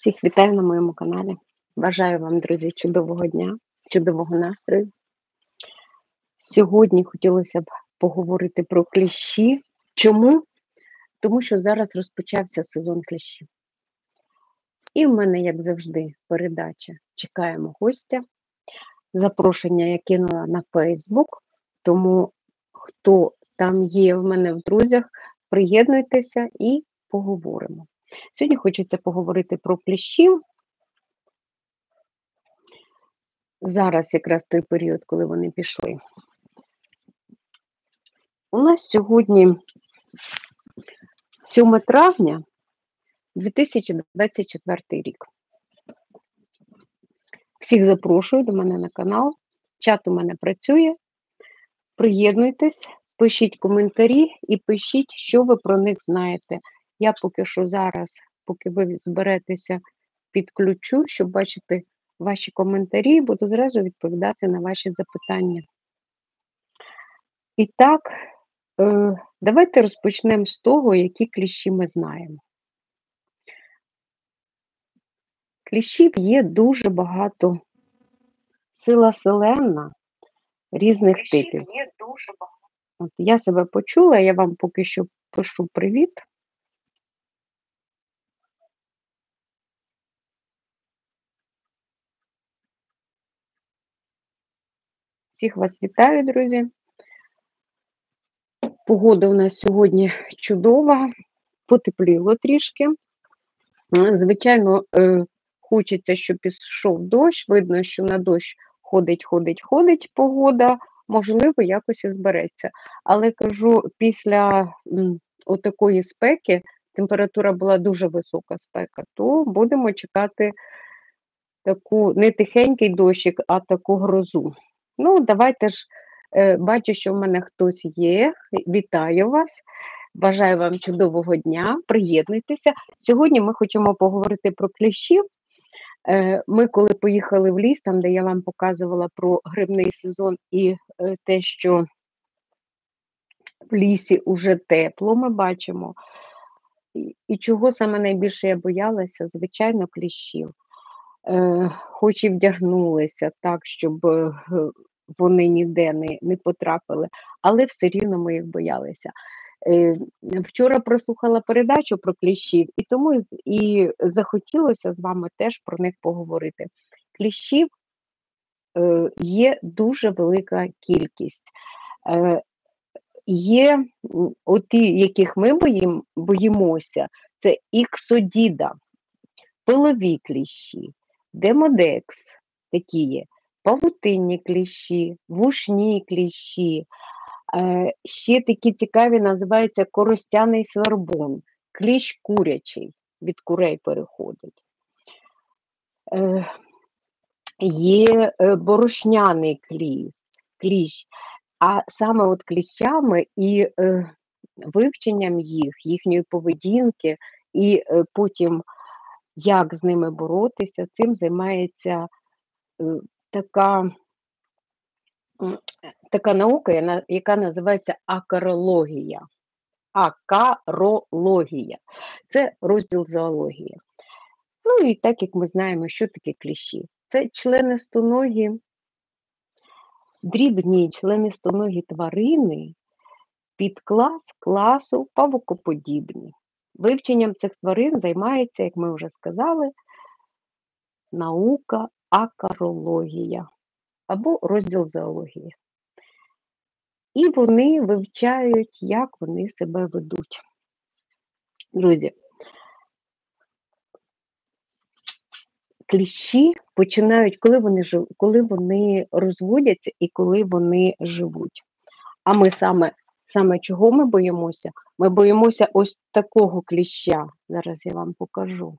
Всіх вітаю на моєму каналі. Бажаю вам, друзі, чудового дня, чудового настрою. Сьогодні хотілося б поговорити про кліщі. Чому? Тому що зараз розпочався сезон кліщів. І в мене, як завжди, передача «Чекаємо гостя». Запрошення я кинула на Фейсбук, тому хто там є в мене в друзях, приєднуйтеся і поговоримо. Сьогодні хочеться поговорити про кліщів. Зараз якраз той період, коли вони пішли. У нас сьогодні 7 травня 2024 рік. Всіх запрошую до мене на канал. Чат у мене працює. Приєднуйтесь, пишіть коментарі і пишіть, що ви про них знаєте. Я поки що зараз, поки ви зберетеся, підключу, щоб бачити ваші коментарі, буду зразу відповідати на ваші запитання. І так, давайте розпочнемо з того, які кліщі ми знаємо. Кліщів є дуже багато, сила селена різних типів. От я себе почула, я вам поки що пишу привіт. Всіх вас вітаю, друзі. Погода у нас сьогодні чудова, потепліло трішки. Звичайно, хочеться, щоб пішов дощ. Видно, що на дощ ходить погода, можливо, якось і збереться. Але кажу, після отакої спеки, температура була дуже висока спека, то будемо чекати таку не тихенький дощик, а таку грозу. Ну, давайте ж, бачу, що в мене хтось є. Вітаю вас. Бажаю вам чудового дня, приєднуйтеся. Сьогодні ми хочемо поговорити про кліщів. Ми коли поїхали в ліс, там, де я вам показувала про грибний сезон і те, що в лісі вже тепло, ми бачимо. І чого саме найбільше я боялася? Звичайно, кліщів. Хоч і вдягнулися так, щоб вони ніде не потрапили, але все рівно ми їх боялися. Вчора прослухала передачу про кліщів, і тому і захотілося з вами теж про них поговорити. Кліщів є дуже велика кількість. Є оті, яких ми боїмося, це іксодіда, пилові кліщі, демодекс, такі є, павутинні кліщі, вушні кліщі. Ще такі цікаві називаються коростяний свербун, кліщ курячий, від курей переходить. Є борошняний кліщ, а саме от кліщами і вивченням їхньої поведінки, і потім як з ними боротися, цим займається така наука, яка називається акарологія. Акарологія. Це розділ зоології. Ну і так, як ми знаємо, що таке кліщі. Це членистоногі, дрібні членистоногі тварини, підклас класу павукоподібні. Вивченням цих тварин займається, як ми вже сказали, наука акарологія або розділ зоології. І вони вивчають, як вони себе ведуть. Друзі, кліщі починають, коли вони розводяться і коли вони живуть. А ми саме чого ми боїмося? Ми боїмося ось такого кліща. Зараз я вам покажу.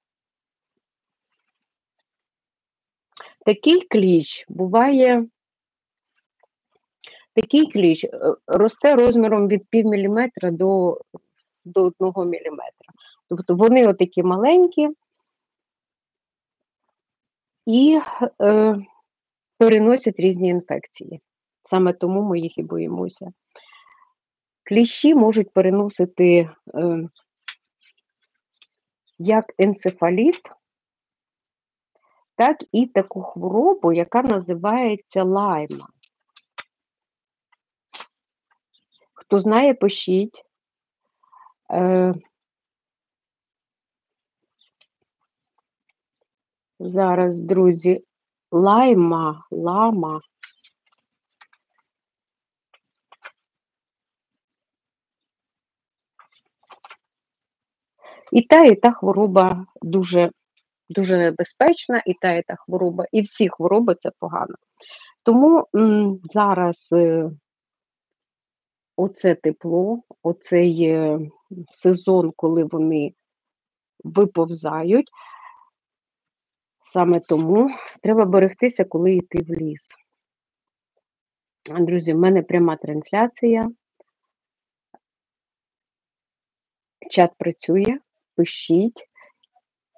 Такий кліщ росте розміром від пів міліметра до 1 міліметра. Тобто вони отакі маленькі і переносять різні інфекції. Саме тому ми їх і боїмося. Кліщі можуть переносити як енцефаліт, так і таку хворобу, яка називається лайма. Хто знає, пишіть. Зараз, друзі, лама. І та хвороба дуже, дуже небезпечна, і та хвороба, і всі хвороби це погано. Тому зараз оце тепло, оцей сезон, коли вони виповзають, саме тому треба берегтися, коли йти в ліс. Друзі, в мене пряма трансляція. Чат працює, пишіть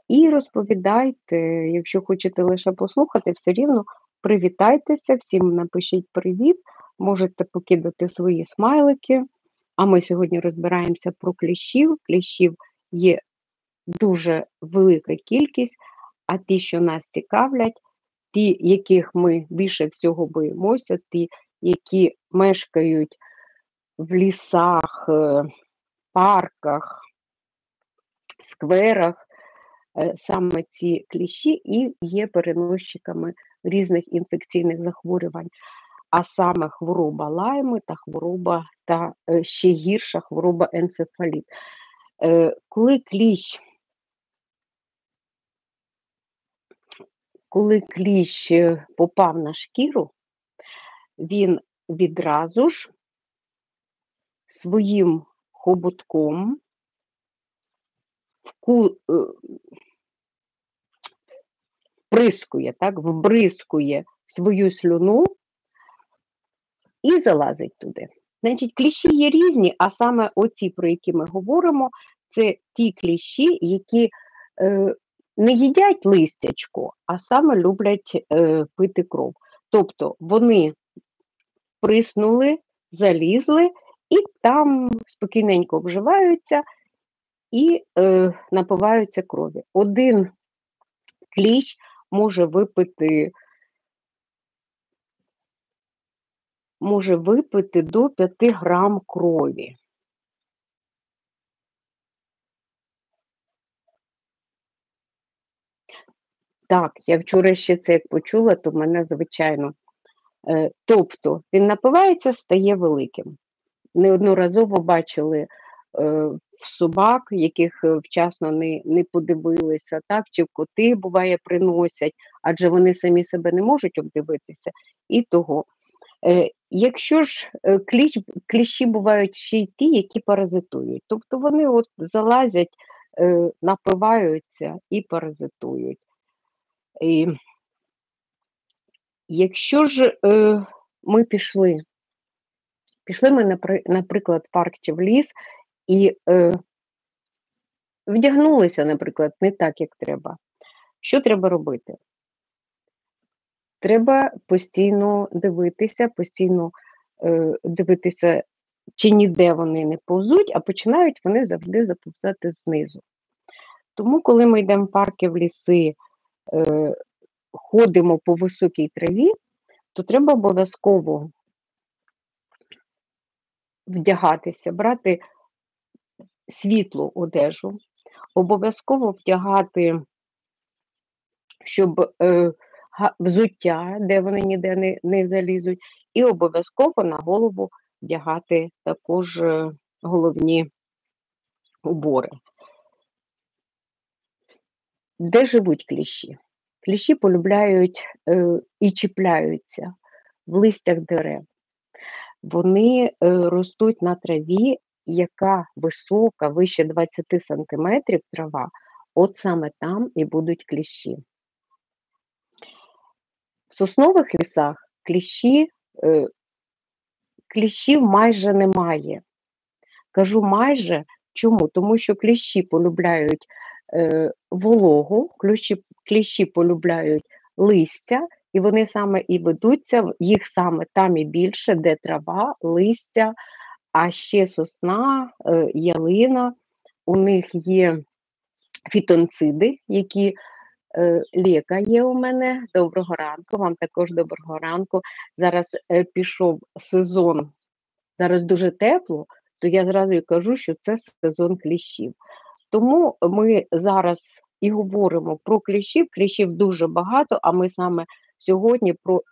і розповідайте. Якщо хочете лише послухати, все рівно привітайтеся, всім напишіть привіт, можете покидати свої смайлики. А ми сьогодні розбираємося про кліщів. Кліщів є дуже велика кількість, а ті, що нас цікавлять, ті, яких ми більше всього боїмося, ті, які мешкають в лісах, парках, скверах, саме ці кліщі і є переносчиками різних інфекційних захворювань, а саме хвороба лайми та хвороба, та ще гірша хвороба енцефаліт. Коли кліщ попав на шкіру, він відразу ж своїм хоботком вбризкує свою слюну і залазить туди. Значить, кліщі є різні, а саме оці, про які ми говоримо, це ті кліщі, які не їдять листячко, а саме люблять пити кров. Тобто вони приснули, залізли і там спокійненько обживаються і напиваються крові. Один кліщ може випити до 5 грам крові. Так, я вчора ще це як почула, то мене, звичайно. Тобто він напивається, стає великим. Неодноразово бачили собак, яких вчасно не подивилися, так, чи коти, буває, приносять, адже вони самі себе не можуть обдивитися. І того. Якщо ж кліщі бувають ще й ті, які паразитують. Тобто вони от залазять, напиваються і паразитують. І якщо ж ми пішли ми, наприклад, в парк чи в ліс і вдягнулися, наприклад, не так, як треба. Що треба робити? Треба постійно дивитися, чи ніде вони не повзуть, а починають вони завжди заповзати знизу. Тому, коли ми йдемо в парки, в ліси, ходимо по високій траві, то треба обов'язково вдягатися, брати світлу одежу, обов'язково вдягати, щоб взуття, де вони ніде не залізуть, і обов'язково на голову вдягати також головні убори. Де живуть кліщі? Кліщі полюбляють і чіпляються в листях дерев. Вони ростуть на траві, яка висока, вище 20 см трава, от саме там і будуть кліщі. В соснових лісах кліщів майже немає. Кажу майже, чому? Тому що кліщі полюбляють вологу, кліщі полюбляють листя, і вони саме і ведуться, їх саме там і більше, де трава, листя, а ще сосна, ялина, у них є фітонциди, які Лєка є у мене. Доброго ранку, вам також доброго ранку. Зараз пішов сезон, зараз дуже тепло, то я зразу і кажу, що це сезон кліщів. Тому ми зараз і говоримо про кліщів. Кліщів дуже багато, а ми саме сьогодні про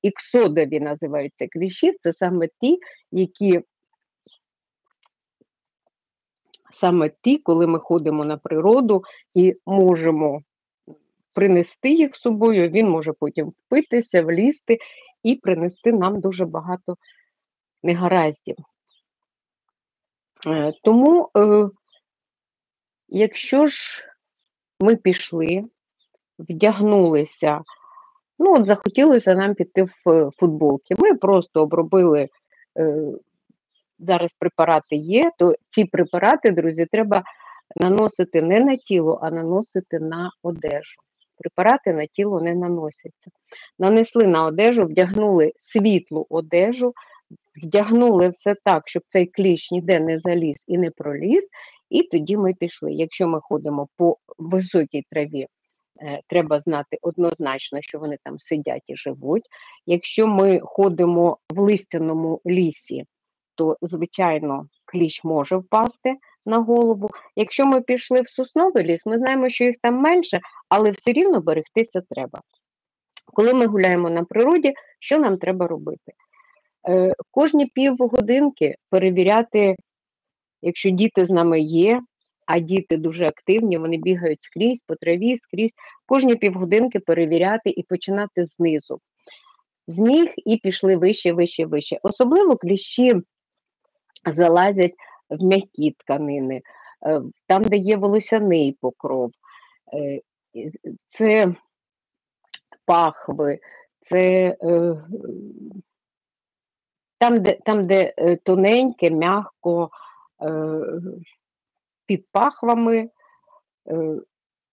іксодові називаються кліщів. Це саме ті, коли ми ходимо на природу і можемо принести їх з собою, він може потім впитися, влізти і принести нам дуже багато негараздів. Тому, якщо ж ми пішли, вдягнулися, от захотілося нам піти в футболки, ми просто обробили, зараз препарати є, то ці препарати, друзі, треба наносити не на тіло, а наносити на одежу. Препарати на тіло не наносяться. Нанесли на одежу, вдягнули світлу одежу, вдягнули все так, щоб цей кліщ ніде не заліз і не проліз, і тоді ми пішли. Якщо ми ходимо по високій траві, треба знати однозначно, що вони там сидять і живуть. Якщо ми ходимо в листяному лісі, то, звичайно, кліщ може впасти на голову. Якщо ми пішли в сосновий ліс, ми знаємо, що їх там менше, але все рівно берегтися треба. Коли ми гуляємо на природі, що нам треба робити? Кожні півгодинки перевіряти, якщо діти з нами є, а діти дуже активні, вони бігають скрізь, по траві, скрізь, кожні півгодинки перевіряти і починати знизу. Зміг і пішли вище, вище, вище. Особливо кліщі залазять в м'які тканини, там, де є волосяний покров, це пахви, це там, де тоненьке, м'яко, під пахвами,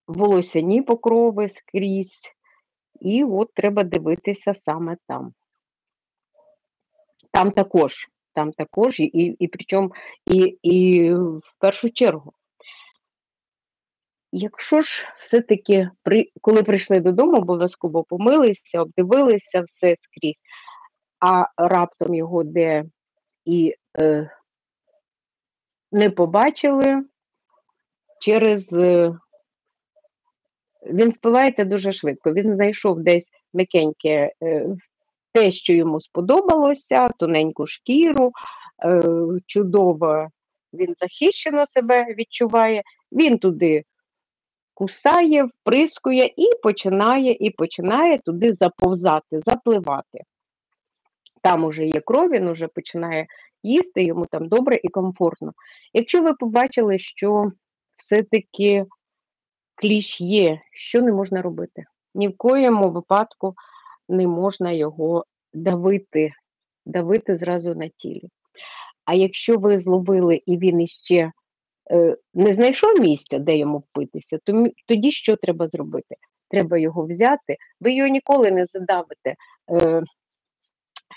волосяні покрови скрізь, і от треба дивитися саме там. Там також, і причому і в першу чергу. Якщо ж все-таки, коли прийшли додому, обов'язково помилися, обдивилися все скрізь, а раптом його де і не побачили, він впливається дуже швидко. Він знайшов десь м'якеньке те, що йому сподобалося, тоненьку шкіру, чудово він захищено себе відчуває, він туди кусає, вприскує і починає туди заповзати, запливати. Там уже є кров, він уже починає їсти, йому там добре і комфортно. Якщо ви побачили, що все-таки кліщ є, що не можна робити? Ні в коєму випадку не можна його давити зразу на тілі. А якщо ви зловили і він іще не знайшов місця, де йому впитися, то тоді що треба зробити? Треба його взяти, ви його ніколи не задавите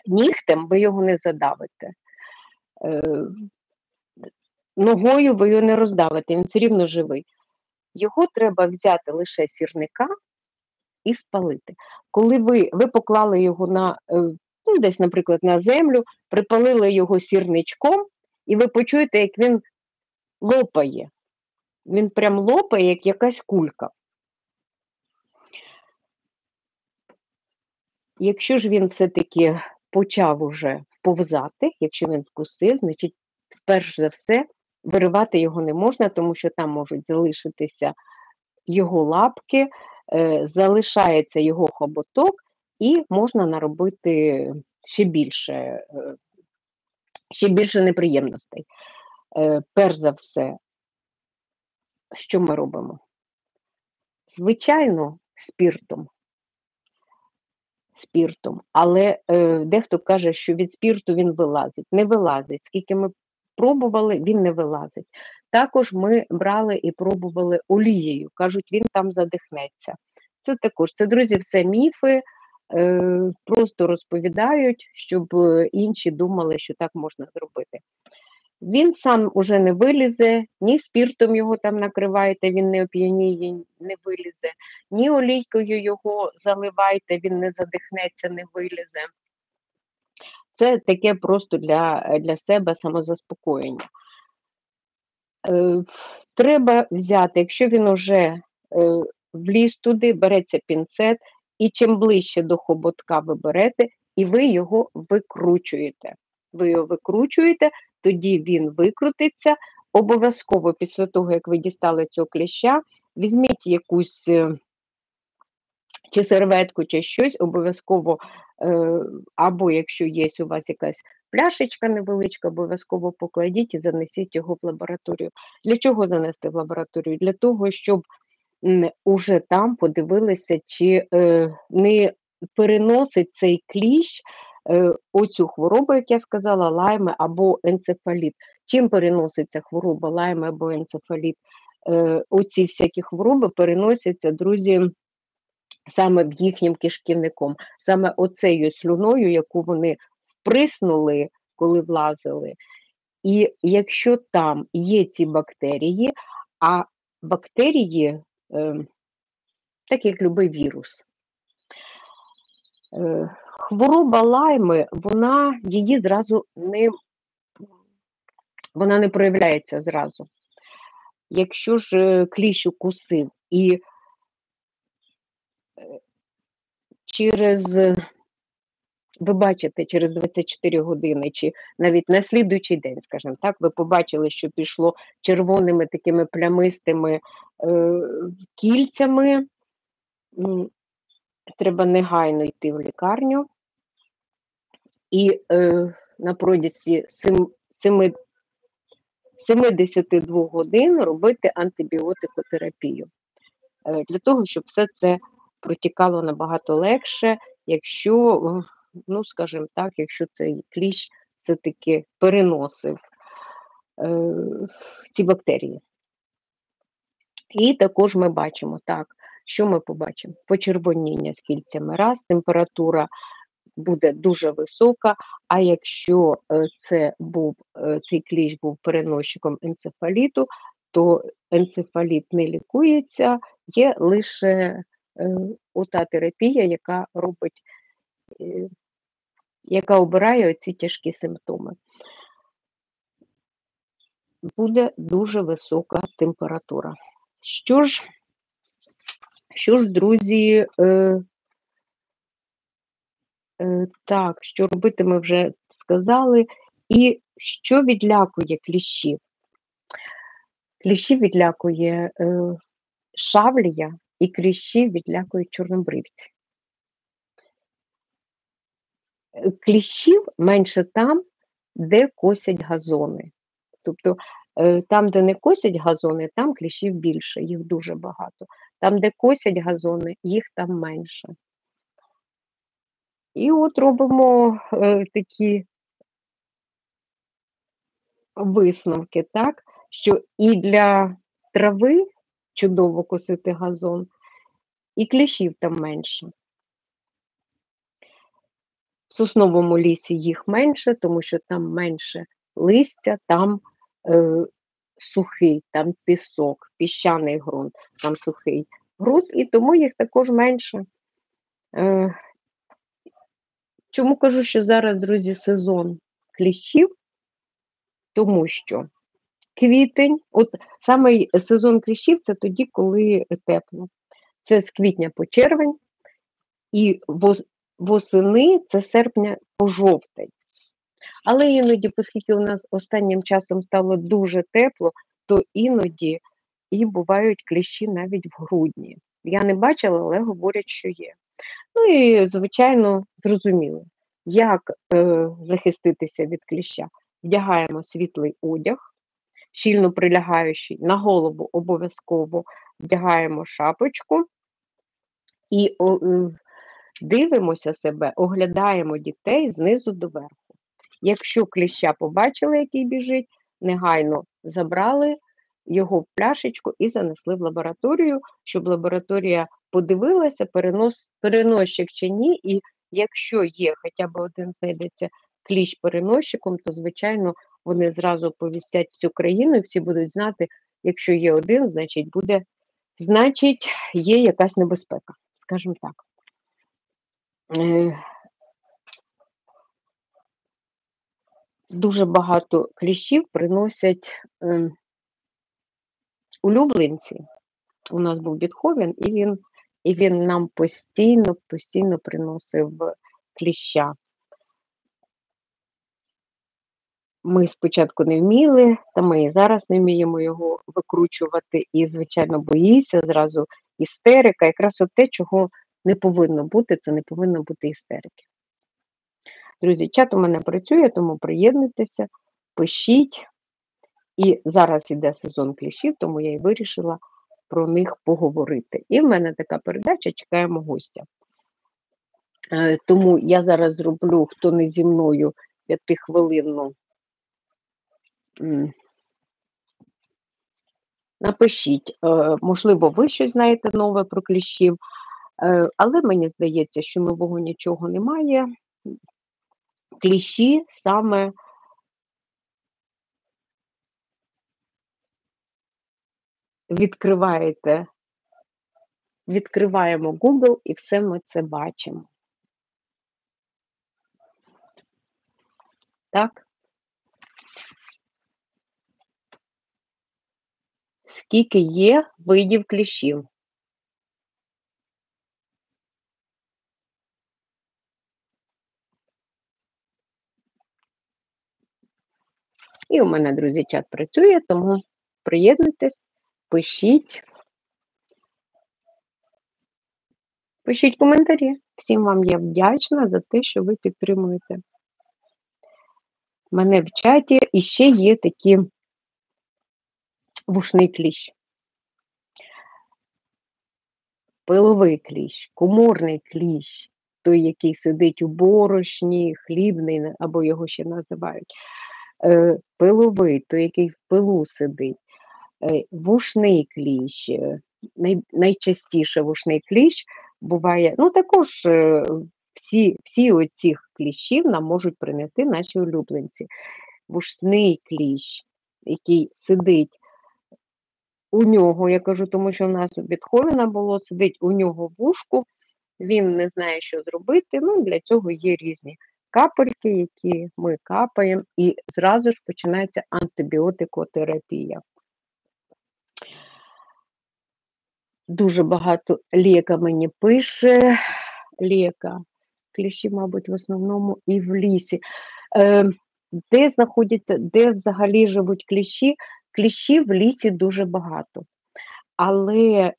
нігтем, ви його не задавите. Ногою ви його не роздавите, він все рівно живий. Його треба взяти лише сірника і спалити. Коли ви поклали його десь, наприклад, на землю, припалили його сірничком, і ви почуєте, як він лопає. Він прям лопає, як якась кулька. Якщо ж він все-таки почав уже вповзати, якщо він вкусив, значить, перш за все, виривати його не можна, тому що там можуть залишитися його лапки, залишається його хоботок, і можна наробити ще більше неприємностей. Перш за все, що ми робимо? Звичайно, спіртом, але дехто каже, що від спірту він вилазить. Не вилазить. Скільки ми пробували, він не вилазить. Також ми брали і пробували олією. Кажуть, він там задихнеться. Це, друзі, все міфи, просто розповідають, щоб інші думали, що так можна зробити. Він сам уже не вилізе, ні спіртом його там накриваєте, він не оп'яніє, не вилізе, ні олійкою його заливайте, він не задихнеться, не вилізе. Це таке просто для себе самозаспокоєння. Треба взяти, якщо він уже вліз туди, береться пінцет, і чим ближче до хоботка ви берете, і ви його викручуєте. Ви його викручуєте, тоді він викрутиться. Обов'язково після того, як ви дістали цього кліща, візьміть якусь чи серветку, чи щось, обов'язково, або якщо є у вас якась пляшечка невеличка, обов'язково покладіть і занесіть його в лабораторію. Для чого занести в лабораторію? Для того, щоб уже там подивилися, чи не переносить цей кліщ оцю хворобу, як я сказала, лайми або енцефаліт. Чим переноситься хвороба лайми або енцефаліт? Оці всякі хвороби переносяться, друзі, саме в їхнім кишківником, саме оцею слюною, яку вони вприснули, коли влазили. І якщо там є ці бактерії, а бактерії, так як любий вірус, хвороба лайми, вона не проявляється зразу. Якщо ж кліщ укусив і ви бачите, через 24 години, чи навіть на слідуючий день, скажімо так, ви побачили, що пішло червоними такими плямистими кільцями, треба негайно йти в лікарню і на протязі 72 годин робити антибіотикотерапію. Для того, щоб все це протікало набагато легше, якщо, скажімо так, якщо цей кліщ все-таки переносив ці бактерії. І також ми бачимо, що ми побачимо? Почервоніння з кільцями раз, температура буде дуже висока, а якщо цей кліщ був переносчиком енцефаліту, то енцефаліт не лікується, є лише ота терапія, яка обирає оці тяжкі симптоми. Буде дуже висока температура. Що ж, друзі, що робити, ми вже сказали. І що відлякує кліщів? Кліщів відлякує шавлія, і кліщів відлякують чорнобривці. Кліщів менше там, де косять газони. Тобто там, де не косять газони, там кліщів більше, їх дуже багато. Там, де косять газони, їх там менше. І от робимо такі висновки, що і для трави чудово косити газон, і кліщів там менше. В сосновому лісі їх менше, тому що там менше листя, там сухий, там пісок, піщаний ґрунт, там сухий ґрунт, і тому їх також менше. Чому кажу, що зараз, друзі, сезон кліщів? Тому що квітень, саме сезон кліщів – це тоді, коли тепло. Це з квітня по червень, і восени – це з серпня по жовтень. Але іноді, оскільки у нас останнім часом стало дуже тепло, то іноді і бувають кліщі навіть в грудні. Я не бачила, але говорять, що є. І, звичайно, зрозуміло, як захиститися від кліща. Вдягаємо світлий одяг, щільно прилягаючий, на голову обов'язково вдягаємо шапочку і дивимося себе, оглядаємо дітей знизу до верху. Якщо кліща побачили, який біжить, негайно забрали його в пляшечку і занесли в лабораторію, щоб лабораторія подивилася, переносчик чи ні, і якщо є хоча б один знайдеться кліщ переносчиком, то, звичайно, вони зразу повістять всю країну, і всі будуть знати, якщо є один, значить є якась небезпека, скажімо так. Дуже багато кліщів приносять улюбленці. У нас був Бетховен, і він нам постійно приносив кліща. Ми спочатку не вміли, та ми і зараз не вміємо його викручувати, і, звичайно, боїшся, зразу істерика. Якраз от те, чого не повинно бути, це не повинно бути істерики. Друзі, чат у мене працює, тому приєднуйтеся, пишіть. І зараз іде сезон кліщів, тому я і вирішила про них поговорити. І в мене така передача «Чекаємо гостя». Тому я зараз зроблю, хто не зі мною, 5-хвилинну. Напишіть, можливо, ви щось знаєте нове про кліщів, але мені здається, що нового нічого немає. Кліщі саме відкриваємо Google і все ми це бачимо. Так? Скільки є видів кліщів? І у мене, друзі, чат працює, тому приєднуйтесь, пишіть. Пишіть коментарі. Всім вам я вдячна за те, що ви підтримуєте мене в чаті. І ще є такі вушний кліщ, пиловий кліщ, коморний кліщ, той, який сидить у борошні, хлібний, або його ще називають, пиловий, той, який в пилу сидить, вушний кліщ, найчастіше вушний кліщ буває, ну також всі оцих кліщів нам можуть принести наші улюбленці. Вушний кліщ, який сидить у нього, я кажу, тому що в нас у Бетховена було, сидить у нього в вушку, він не знає, що зробити, ну для цього є різні капельки, які ми капаємо, і зразу ж починається антибіотикотерапія. Дуже багато Лєка мені пише, Лєка, кліщі, мабуть, в основному і в лісі. Де знаходяться, де взагалі живуть кліщі? Кліщів в лісі дуже багато, але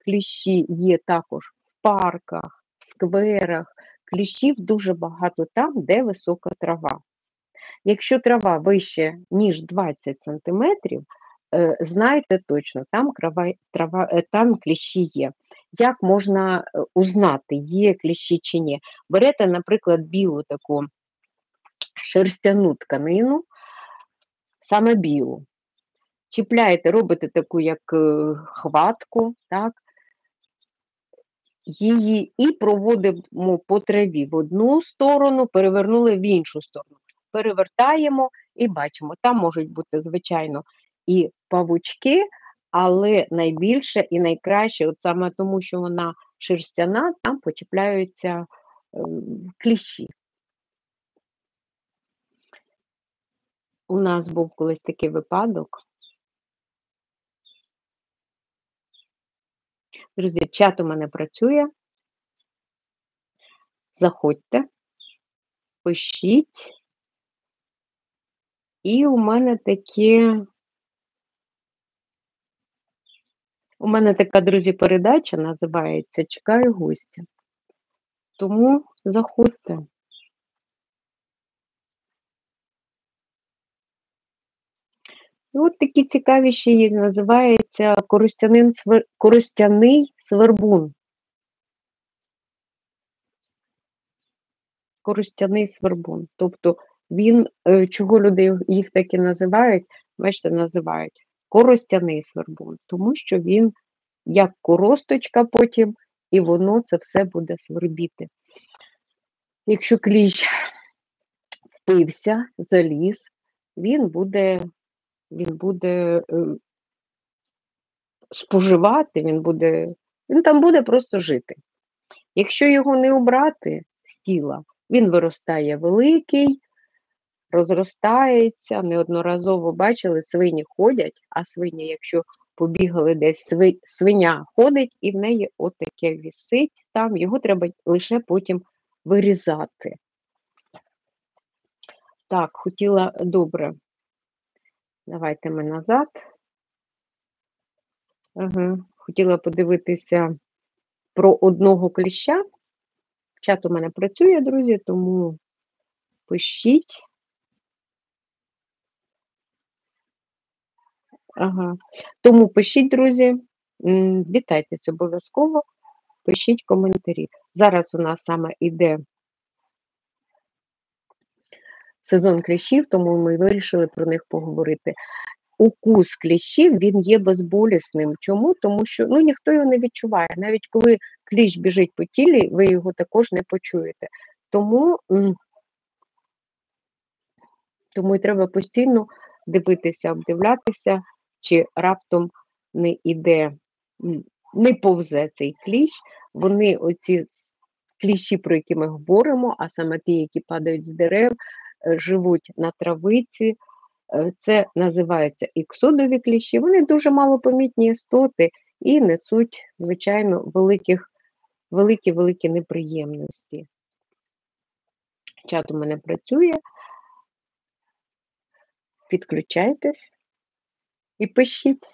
кліщі є також в парках, в скверах, кліщів дуже багато там, де висока трава. Якщо трава вище, ніж 20 см, знайте точно, там кліщі є. Як можна узнати, є кліщі чи ні? Берете, наприклад, білу таку шерстяну тканину, саме білу, чіпляєте, робите таку, як хватку, так, її і проводимо по траві в одну сторону, перевернули в іншу сторону. Перевертаємо і бачимо, там можуть бути, звичайно, і павучки, але найбільше і найкраще, от саме тому, що вона шерстяна, там почіпляються кліщі. У нас був колись такий випадок. Друзі, чат у мене працює. Заходьте, пишіть. І у мене така, друзі, передача називається «Чекаю гостя». Тому заходьте. І от такі цікаві ще є, називається коростяний свербун. Коростяний свербун. Тобто він, чого люди їх так і називають, бачите, називають коростяний свербун, тому що він як коросточка потім, і воно це все буде свербіти. Якщо кліщ впився, заліз, він буде споживати, він там буде просто жити. Якщо його не убрати з тіла, він виростає великий, розростається, неодноразово бачили, свині ходять, а свині, якщо побігали десь, свиня ходить і в неї отаке вісить там, його треба лише потім вирізати. Так, хотіла, добре, давайте ми назад. Хотіла подивитися про одного кліща. Чат у мене працює, друзі, тому пишіть. Тому пишіть, друзі, вітайтесь обов'язково, пишіть коментарі. Зараз у нас саме іде сезон кліщів, тому ми вирішили про них поговорити. Укус кліщів, він є безболісним. Чому? Тому що ніхто його не відчуває. Навіть коли кліщ біжить по тілі, ви його також не почуєте. Тому і треба постійно дивитися, обдивлятися, чи раптом не повзе цей кліщ. Вони, оці кліщі, про які ми говоримо, а саме ті, які падають з дерев, живуть на травиці, це називаються іксодові кліщі. Вони дуже малопомітні істоти і несуть, звичайно, великі неприємності. Чат у мене працює. Підключайтесь і пишіть.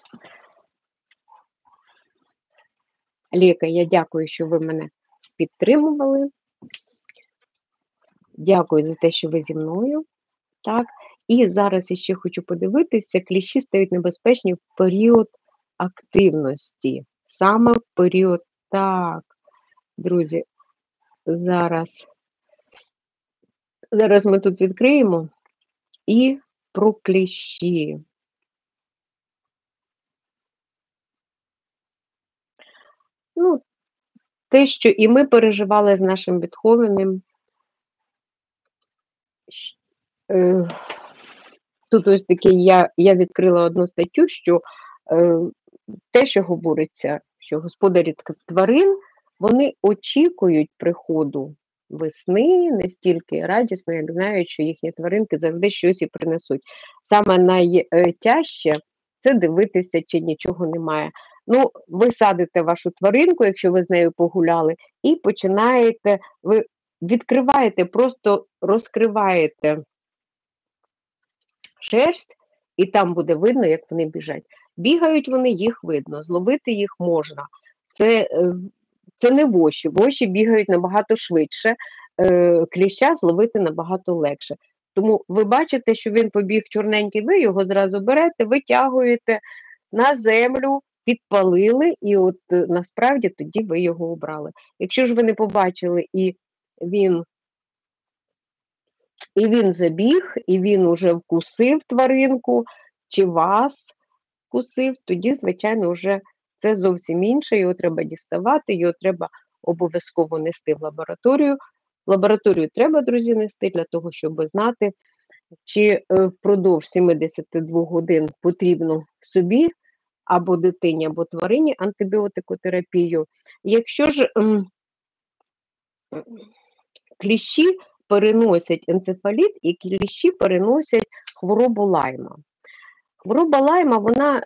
Лєка, я дякую, що ви мене підтримували. Дякую за те, що ви зі мною. Так. І зараз ще хочу подивитися, кліщі стають небезпечні в період активності. Саме в період, так, друзі, зараз ми тут відкриємо і про кліщі. Те, що і ми переживали з нашим Бетховеном. Тут ось таке, я відкрила одну статтю, що те, що говориться, що господарі тварин, вони очікують приходу весни не стільки радісно, як знають, що їхні тваринки завжди щось і принесуть. Саме найтяжче – це дивитися, чи нічого немає. Ви садите вашу тваринку, якщо ви з нею погуляли, і починаєте, ви відкриваєте, просто розкриваєте шерсть, і там буде видно, як вони біжать. Бігають вони, їх видно, зловити їх можна. Це не воші. Воші бігають набагато швидше, кліща зловити набагато легше. Тому ви бачите, що він побіг чорненький, ви його зразу берете, витягуєте на землю, підпалили, і от насправді тоді ви його обрали. Якщо ж ви не побачили, і він забіг, і він уже вкусив тваринку, чи вас вкусив, тоді, звичайно, вже це зовсім інше, його треба діставати, його треба обов'язково нести в лабораторію. В лабораторію треба, друзі, нести для того, щоб знати, чи впродовж 72 годин потрібно собі або дитині, або тварині антибіотикотерапію. Якщо ж кліщі переносять енцефаліт, і кліщі переносять хворобу Лайма. Хвороба Лайма, вона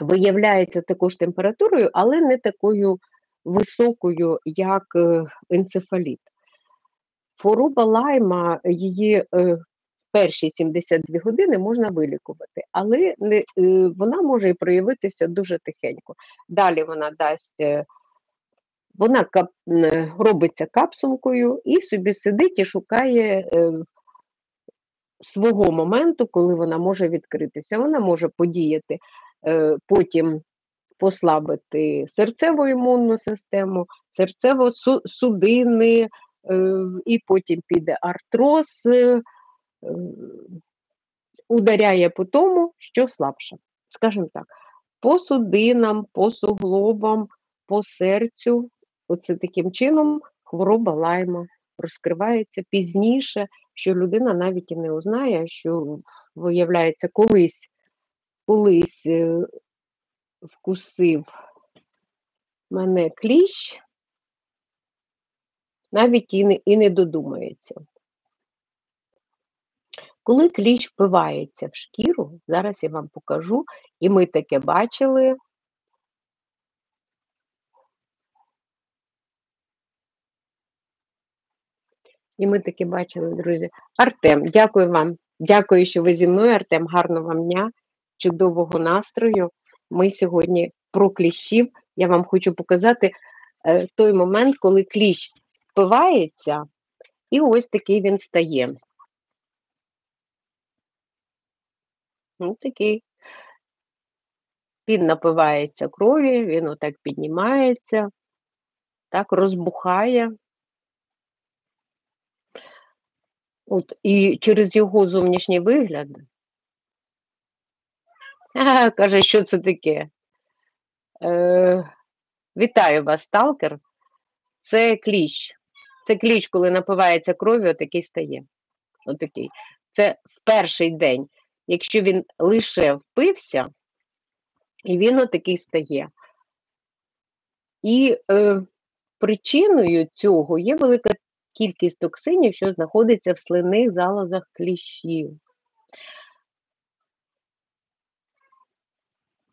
виявляється також температурою, але не такою високою, як енцефаліт. Хвороба Лайма, її перші 72 години можна вилікувати, але вона може і проявитися дуже тихенько. Далі вона робиться капсулкою і собі сидить і шукає свого моменту, коли вона може відкритися. Вона може подіяти, потім послабити серцеву імунну систему, серцево-судинні, і потім піде артроз, ударяє по тому, що слабше. Скажімо так, по судинам, по суглобам, по серцю, оце таким чином хвороба Лайма розкривається пізніше, що людина навіть і не узнає, що, виявляється, колись вкусив мене кліщ, навіть і не додумається. Коли кліщ впивається в шкіру, зараз я вам покажу, і ми таке бачили. І ми таки бачили, друзі. Артем, дякую вам. Дякую, що ви зі мною, Артем. Гарного вам дня, чудового настрою. Ми сьогодні про кліщів. Я вам хочу показати той момент, коли кліщ впивається, і ось такий він стає. Ось такий. Він напивається крові, він отак піднімається, так розбухає. От, і через його зовнішній вигляд, каже, що це таке? Вітаю вас, сталкер. Це кліщ. Це кліщ, коли напивається кров'ю, отакий стає. Отакий. Це в перший день. Якщо він лише впився, і він отакий стає. І причиною цього є велика кількість токсинів, що знаходиться в слинних залозах кліщів.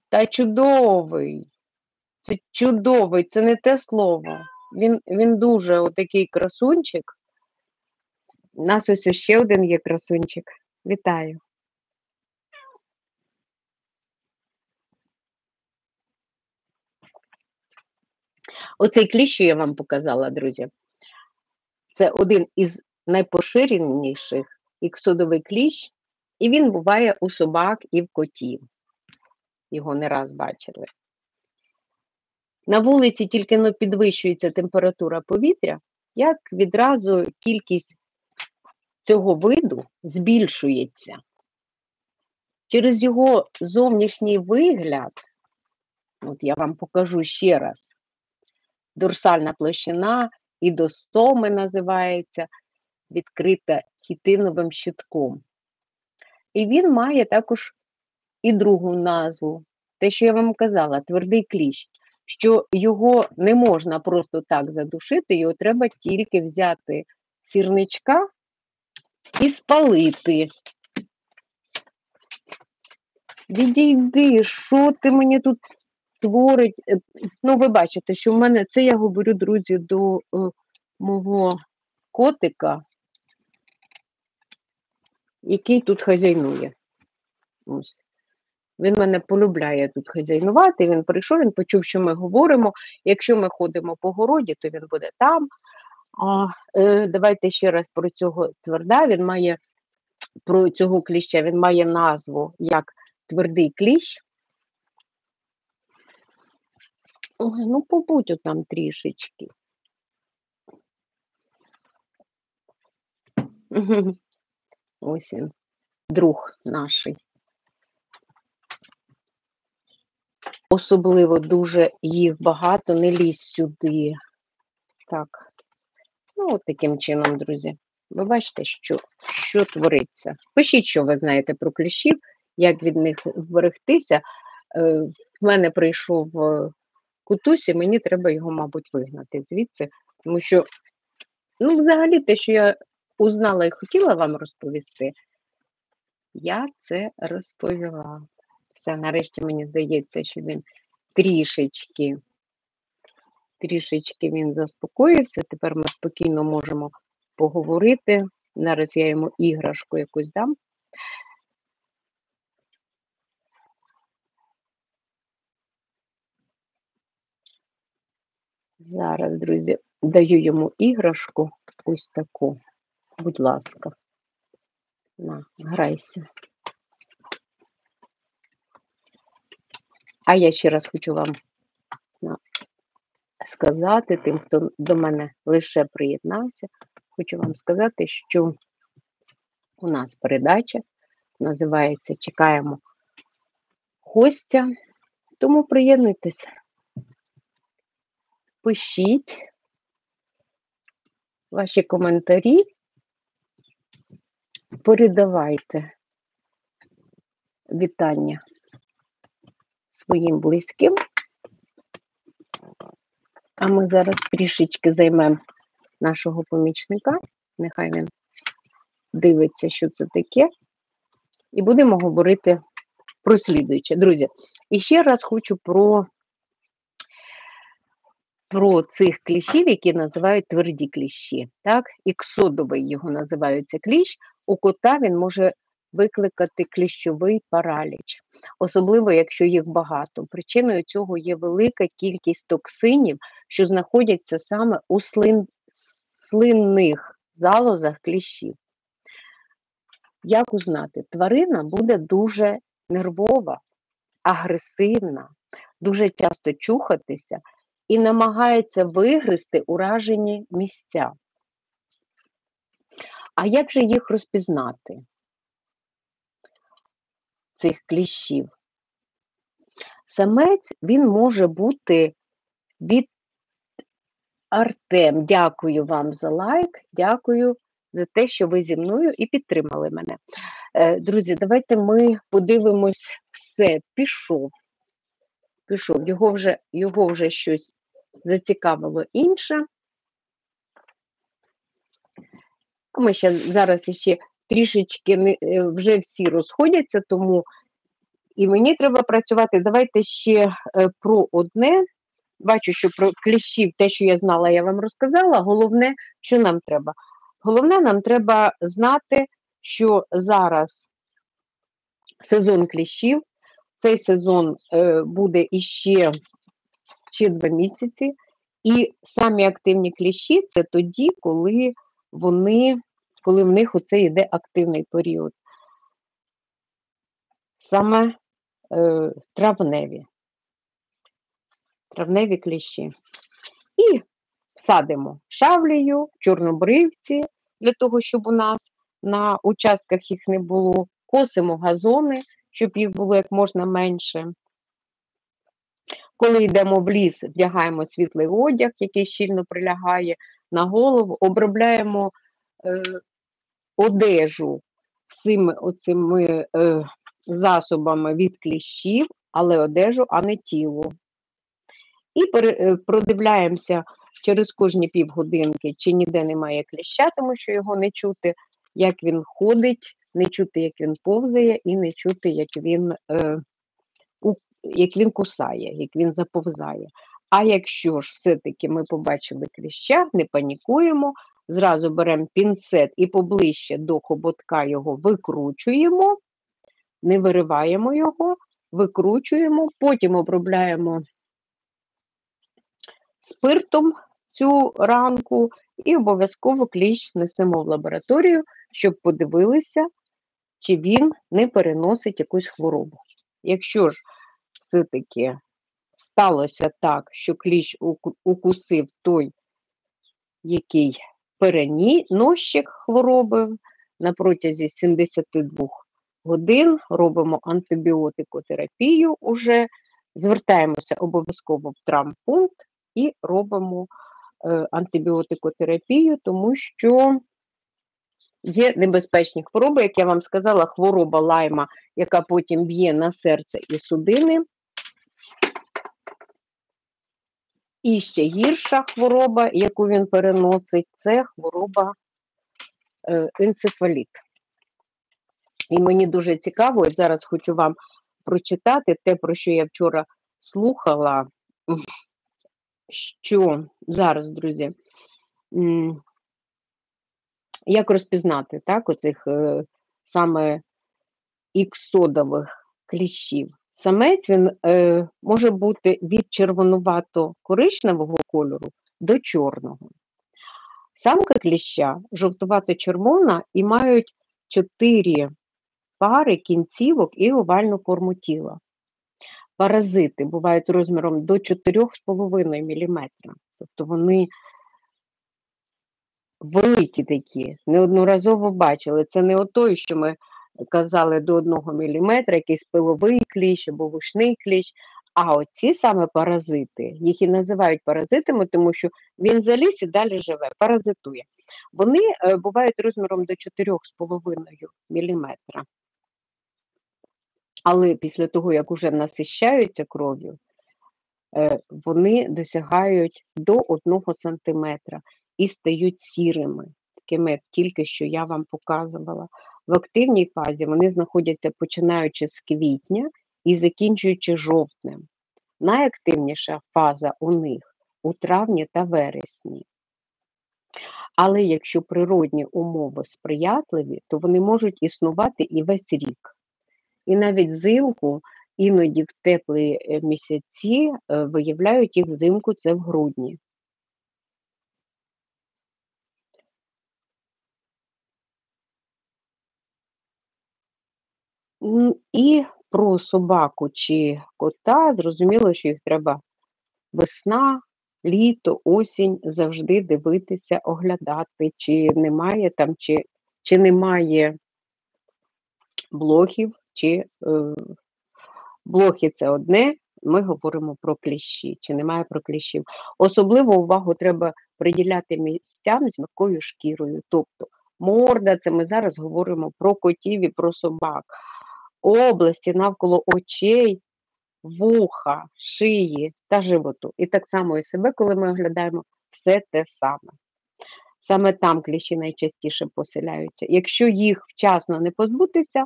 Та чудовий! Це чудовий, це не те слово. Він дуже отакий красунчик. У нас ось ще один є красунчик. Вітаю. Оцей кліщ, що я вам показала, друзі, це один із найпоширеніших іксодовий кліщ, і він буває у собак і в котів. Його не раз бачили. На вулиці тільки підвищується температура повітря, як відразу кількість цього виду збільшується. Через його зовнішній вигляд, от я вам покажу ще раз, дорсальна площина, ідостоми називається, відкрита хітиновим щитком. І він має також і другу назву, те, що я вам казала, твердий кліщ, що його не можна просто так задушити, його треба тільки взяти сірничка і спалити. Відійди, що ти мені тут творить? Ну, ви бачите, що в мене, це я говорю, друзі, до мого котика, який тут хазяйнує. Ось. Він мене полюбляє тут хазяйнувати, він прийшов, він почув, що ми говоримо. Якщо ми ходимо по городі, то він буде там. Давайте ще раз про цього тверда, про цього кліща, він має назву як твердий кліщ. Ой, ну побудь там трішечки. Ось він, друг наш. Особливо дуже їх багато, не лізь сюди. Так, ну от таким чином, друзі. Ви бачите, що твориться. Пишіть, що ви знаєте про кліщів, як від них вберегтися. В мене прийшов кутусь, і мені треба його, мабуть, вигнати звідси. Тому що, ну, взагалі, те, що я узнала і хотіла вам розповісти, я це розповіла. Все, нарешті мені здається, що він трішечки він заспокоївся. Тепер ми спокійно можемо поговорити. Зараз я йому іграшку якусь дам. Зараз, друзі, даю йому іграшку ось таку. Будь ласка. На, грайся. А я ще раз хочу вам сказати, тим, хто до мене лише приєднався, хочу вам сказати, що у нас передача називається «Чекаємо гостя», тому приєднуйтесь, пишіть ваші коментарі, передавайте вітання своїм близьким. А ми зараз трішечки займемо нашого помічника. Нехай він дивиться, що це таке. І будемо говорити про слідуюче. Друзі, і ще раз хочу про цих кліщів, які називають тверді кліщі. Так? Іксодовий його називається кліщ. У кота він може викликати кліщовий параліч. Особливо, якщо їх багато. Причиною цього є велика кількість токсинів, що знаходяться саме у слинних залозах кліщів. Як узнати? Тварина буде дуже нервова, агресивна, дуже часто чухатися і намагається вигризти уражені місця. А як же їх розпізнати, цих кліщів? Самець, він може бути від Артем. Дякую вам за лайк, дякую за те, що ви зі мною і підтримали мене. Друзі, давайте ми подивимось все. Пішов. Його вже щось зацікавило інше. Ми зараз ще трішечки, вже всі розходяться, тому і мені треба працювати. Давайте ще про одне. Бачу, що про кліщів, те, що я знала, я вам розказала. Головне, що нам треба? Головне, нам треба знати, що зараз сезон кліщів, цей сезон буде іще 2 місяці, і самі активні кліщі – це тоді, коли в них оце йде активний період. Саме травневі кліщі. І садимо шавлію, чорнобривці, для того, щоб у нас на участках їх не було. Косимо газони, щоб їх було як можна менше. Коли йдемо в ліс, вдягаємо світлий одяг, який щільно прилягає на голову, обробляємо одежу всіми оцими засобами від кліщів, але одежу, а не тіло. І продивляємося через кожні півгодинки, чи ніде немає кліща, тому що його не чути, як він ходить, не чути, як він повзає, і не чути, як він кусає, як він заповзає. А якщо ж все-таки ми побачили кліща, не панікуємо, зразу беремо пінцет і поближче до хоботка його викручуємо, не вириваємо його, викручуємо, потім обробляємо спиртом цю ранку і обов'язково кліщ несемо в лабораторію, щоб подивилися, чи він не переносить якусь хворобу. Якщо ж все-таки сталося так, що кліщ укусив той, який переносчик хвороби, на протязі 72 годин робимо антибіотикотерапію уже, звертаємося обов'язково в травмпункт і робимо антибіотикотерапію, тому що є небезпечні хвороби, як я вам сказала, хвороба Лайма, яка потім б'є на серце і судини. І ще гірша хвороба, яку він переносить, це хвороба енцефаліт. І мені дуже цікаво, от зараз хочу вам прочитати те, про що я вчора слухала, що зараз, друзі, як розпізнати, так, оцих саме іксодових кліщів. Самець, він може бути від червонувато-коричневого кольору до чорного. Самка кліща жовтувато-червона і мають 4 пари кінцівок і овальну форму тіла. Паразити бувають розміром до 4,5 мм. Тобто вони великі такі, неодноразово бачили. Це не отой, що ми казали до 1 мм, якийсь пиловий кліщ або вушний кліщ, А оці саме паразити, їх і називають паразитами, тому що він заліз і далі живе, паразитує. Вони бувають розміром до 4,5 міліметра. Але після того, як уже насищаються кров'ю, вони досягають до 1 сантиметра і стають сірими, такими, як тільки що я вам показувала. В активній фазі вони знаходяться починаючи з квітня і закінчуючи жовтнем. Найактивніша фаза у них у травні та вересні. Але якщо природні умови сприятливі, то вони можуть існувати і весь рік. І навіть взимку, іноді в теплі місяці, виявляють їх взимку, це в грудні. І про собаку чи кота зрозуміло, що їх треба весна, літо, осінь завжди дивитися, оглядати, чи немає там, чи немає блохів, чи блохи це одне, ми говоримо про кліщі, чи немає про кліщів. Особливу увагу треба приділяти місцям з м'якою шкірою, тобто морда, це ми зараз говоримо про котів і про собак, області навколо очей, вуха, шиї та животу. І так само і себе, коли ми оглядаємо, все те саме. Саме там кліщі найчастіше поселяються. Якщо їх вчасно не позбутися,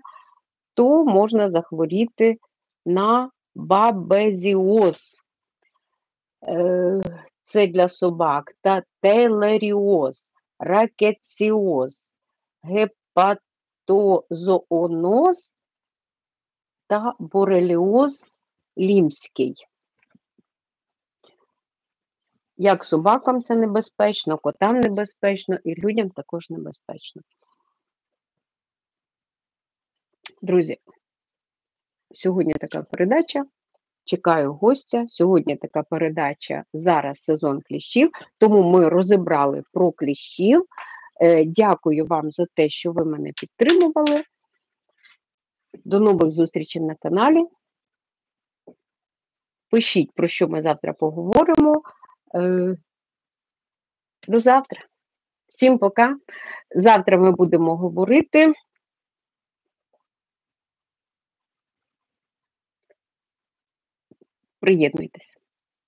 то можна захворіти на бабезіоз. Це для собак, та тейлеріоз, ракеціоз, гепатозооноз та бореліоз лімський. Як собакам це небезпечно, котам небезпечно і людям також небезпечно. Друзі, сьогодні така передача. Чекаю гостя. Сьогодні така передача «Зараз сезон кліщів», тому ми розібрали про кліщів. Дякую вам за те, що ви мене підтримували. До нових зустрічей на каналі. Пишіть, про що ми завтра поговоримо. До завтра. Всім пока. Завтра ми будемо говорити. Приєднуйтесь,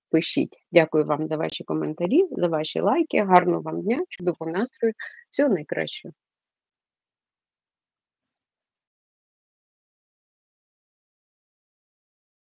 пишіть. Дякую вам за ваші коментарі, за ваші лайки. Гарного вам дня, чудового настрою. Всього найкращого.